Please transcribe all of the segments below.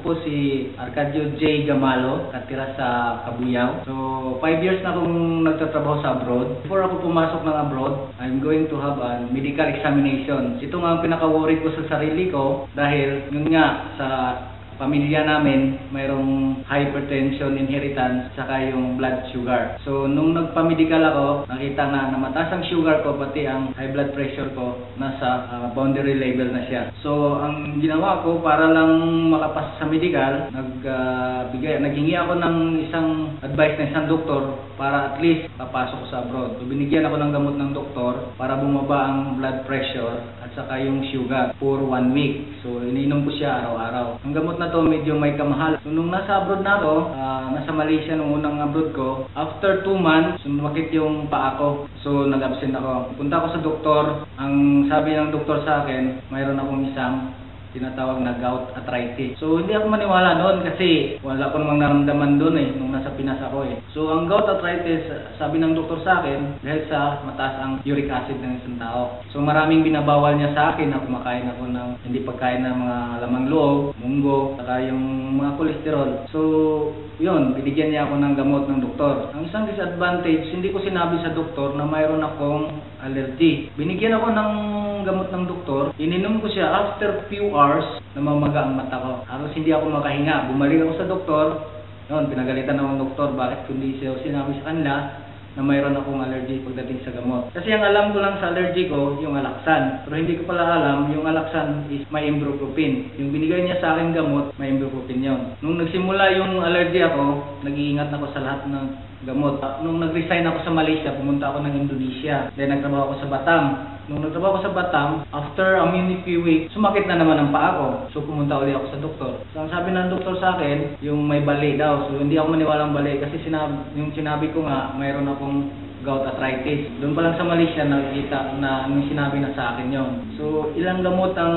po si Arcadio J. Gamalo, katira sa Cabuyao. So, 5 years na akong nagtatrabaho sa abroad. Before ako pumasok ng abroad, I'm going to have a medical examination. Ito nga ang pinaka-worry ko sa sarili ko dahil yun nga sa pamilya namin mayroong hypertension, inheritance, saka yung blood sugar. So, nung nagpa-medical ako, nakita na mataas ang sugar ko, pati ang high blood pressure ko, nasa boundary level na siya. So, ang ginawa ko, para lang makapasa sa medical, naghingi ako ng isang advice ng isang doktor para at least papasok ko sa abroad. So, binigyan ako ng gamot ng doktor para bumaba ang blood pressure at saka yung sugar for 1 week. So, iniinom ko siya araw-araw. Ang gamot na to medyo may kamahal. So, nung nasa abroad na ako, nasa Malaysia nung unang abroad ko, after 2 months, sumakit yung paa ko. So, nag-absent ako. Punta ako sa doktor. Ang sabi ng doktor sa akin, mayroon akong isang tinatawag na gout arthritis. So, hindi ako maniwala noon kasi wala ko namang naramdaman doon nung nasa Pinas ako So, ang gout arthritis, sabi ng doktor sa akin, dahil sa mataas ang uric acid ng isang tao. So, maraming binabawal niya sa akin na kumakain ako ng hindi pagkain ng mga lamang loob, munggo, saka yung mga kolesterol. So, yun, binigyan niya ako ng gamot ng doktor. Ang isang disadvantage, hindi ko sinabi sa doktor na mayroon akong allergy. Binigyan ako ng gamot ng doktor, ininom ko siya after few hours, namamaga ang mata ko. Halos hindi ako makahinga. Bumalik ako sa doktor, noon, pinagalitan ako ng doktor, bakit kundi siya sinabi sa kanila na mayroon akong allergy pagdating sa gamot. Kasi ang alam ko lang sa allergy ko, yung Alaxan. Pero hindi ko pala alam, yung Alaxan is may ibuprofen. Yung binigay niya sa akin gamot, may ibuprofen yun. Nung nagsimula yung allergy ako, nag-iingat ako sa lahat ng gamot. Nung nag-resign ako sa Malaysia, pumunta ako ng Indonesia. Then nagtrabaho ako sa Batam. Nung nagtrabaho ko sa Batam, after a few weeks, sumakit na naman ang paa ko. So pumunta ulit ako sa doktor. So ang sabi ng doktor sa akin, yung may bali daw. So hindi ako maniwalang bali kasi yung sinabi ko nga, mayroon akong gout arthritis. Doon pa lang sa Malaysia nakikita na nung sinabi na sa akin yon. So ilang gamot ang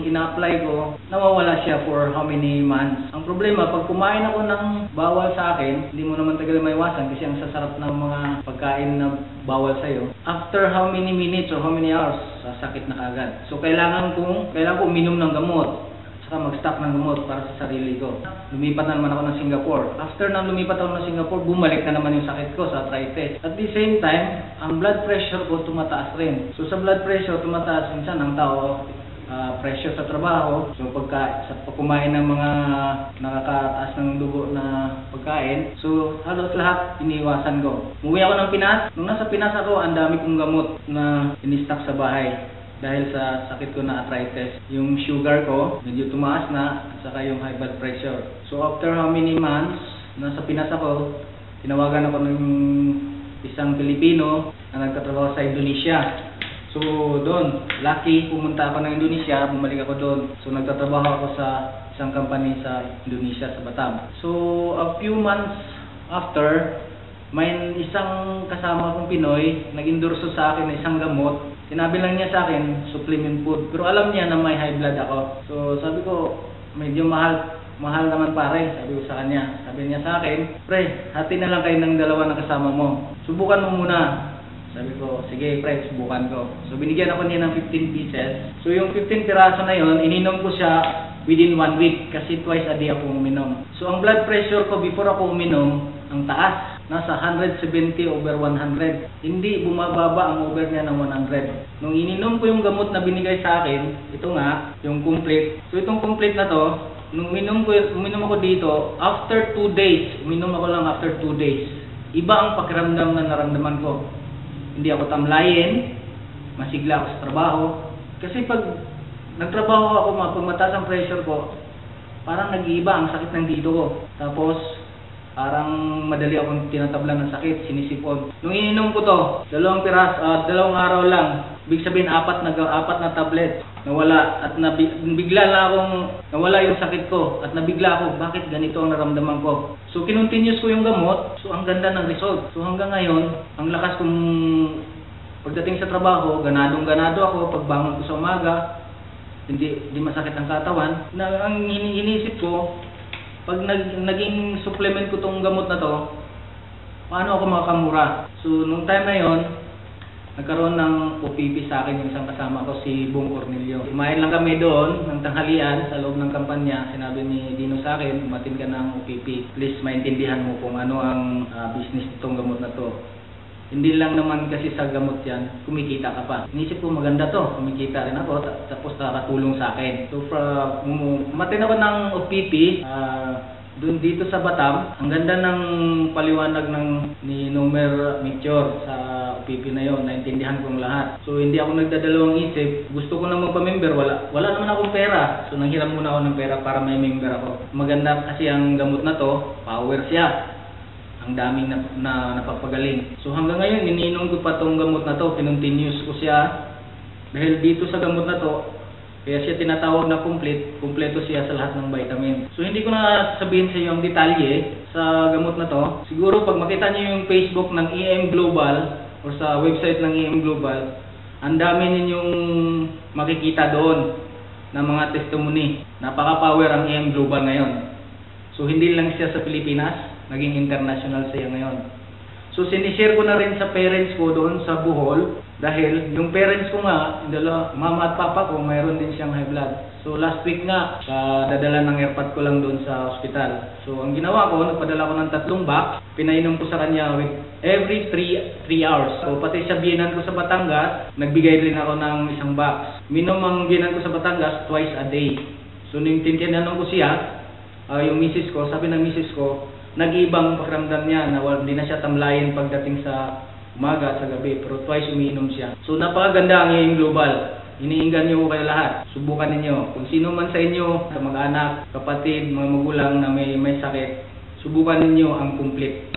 ina-apply ko, nawawala siya for how many months. Ang problema, pag kumain ako ng bawal sa akin, hindi mo naman tagal maiwasan kasi ang sasarap ng mga pagkain na bawal sa'yo. After how many minutes or how many hours, sasakit na kagad. So kailangan kong uminom ng gamot. Mag-stop ng gamot para sa sarili ko. Lumipat na naman ako ng Singapore. After na lumipat ako ng Singapore, bumalik na naman yung sakit ko sa arthritis. At the same time, ang blood pressure ko tumataas rin. So sa blood pressure tumataas, minsan ang tao pressure sa trabaho. So sa kumain ng mga nakakataas ng dugo na pagkain, so halos lahat iniiwasan ko. Umuwi ako ng Pinas. Nung nasa Pinas ako, ang dami kong gamot na in-stock sa bahay. Dahil sa sakit ko na arthritis, yung sugar ko medyo tumaas na at saka yung high blood pressure. So after how many months, nasa Pinas ako, tinawagan ako ng isang Pilipino na nagtatrabaho sa Indonesia. So doon, lucky, pumunta ako ng Indonesia, bumalik ako doon. So nagtatrabaho ako sa isang company sa Indonesia, sa Batam. So a few months after, may isang kasama kong Pinoy nag-endorso sa akin ng isang gamot. Sinabi lang niya sa akin, supplement food. Pero alam niya na may high blood ako. So sabi ko, medyo mahal naman pare. Sabi ko sa kanya. Sabi niya sa akin, pre, hati na lang kayo ng dalawa ng kasama mo. Subukan mo muna. Sabi ko, sige pre, subukan ko. So binigyan ako niya ng 15 pieces. So yung 15 piraso na yon, ininom ko siya within 1 week. Kasi twice a day ako uminom. So ang blood pressure ko before ako uminom, ang taas. Nasa 170/100. Hindi bumababa ang over niya ng 100. Nung ininom ko yung gamot na binigay sa akin, ito nga, yung complete. So itong complete na to, nung uminom ako dito, after 2 days, uminom ako lang after 2 days. Iba ang pakiramdam na naramdaman ko. Hindi ako tamlayin, masigla ako sa trabaho. Kasi pag nagtrabaho ako, pag mataas ang pressure ko, parang nag-iiba ang sakit ng dito ko. Tapos, parang madali akong tinatablan ng sakit, sinisipon. Nung ininom ko to, 2 araw lang, ibig sabihin 4 na tablet, nawala at bigla na akong nawala yung sakit ko at nabigla ako, bakit ganito ang naramdaman ko. So kinontinuous ko yung gamot, so ang ganda ng result. So hanggang ngayon, ang lakas kong pagdating sa trabaho, ganado ako, pagbangon ko sa umaga, hindi masakit ang katawan. Ang iniisip ko, pag naging supplement ko tong gamot na to, paano ako makakamura? So, nung time na yon, nagkaroon ng OPP sa akin yung isang kasama ko, si Bong Cornelio. Kumain lang kami doon ng tanghalian sa loob ng kampanya. Sinabi ni Dino sa akin, umatin ka ng OPP. Please maintindihan mo kung ano ang business nitong gamot na to. Hindi lang naman kasi sa gamot yan, kumikita ka pa. Inisip ko maganda to, kumikita rin ako, tapos nakatulong sa akin. So, umatin ako ng OPP, doon dito sa Batam. Ang ganda ng paliwanag ni Nomer Mitchor sa OPP na yon, naintindihan kong lahat. So hindi ako nagdadalawang isip, gusto ko na magpa-member, wala naman akong pera. So nanghiram muna ako ng pera para may member ako. Maganda kasi ang gamot na to, power siya. Ang daming na napapagaling. So hanggang ngayon, iniinom ko pa tong gamot na to, kinontinuous ko siya. Dahil dito sa gamot na to, kaya siya tinatawag na kumpleto siya sa lahat ng vitamin. So hindi ko na sabihin sa iyo ang detalye sa gamot na to. Siguro pag makita niyo yung Facebook ng EM Global o sa website ng EM Global, ang dami ninyong makikita doon ng mga testimony. Napaka-power ang EM Global ngayon. So hindi lang siya sa Pilipinas, naging international siya ngayon. So sinishare ko na rin sa parents ko doon sa Bohol dahil yung parents ko nga, mama at papa ko, mayroon din siyang high blood. So last week nga, dadala ng airpod ko lang doon sa hospital. So ang ginawa ko, nagpadala ko ng 3 box, pinainom ko sa kanya with every 3 hours. So pati sa biyenan ko sa Batangas, nagbigay rin ako ng 1 box. Minom ang biyenan ko sa Batangas twice a day. So nung tinanong ko siya, yung misis ko, sabi ng misis ko, nag-ibang pakiramdam niya na hindi na siya tamlayan pagdating sa umaga at sa gabi, pero twice umiinom siya. So napakaganda ang EM Global. Iniinggan niyo kayo lahat. Subukan ninyo. Kung sino man sa inyo, sa mag-anak, kapatid, mga magulang na may sakit, subukan ninyo ang complete.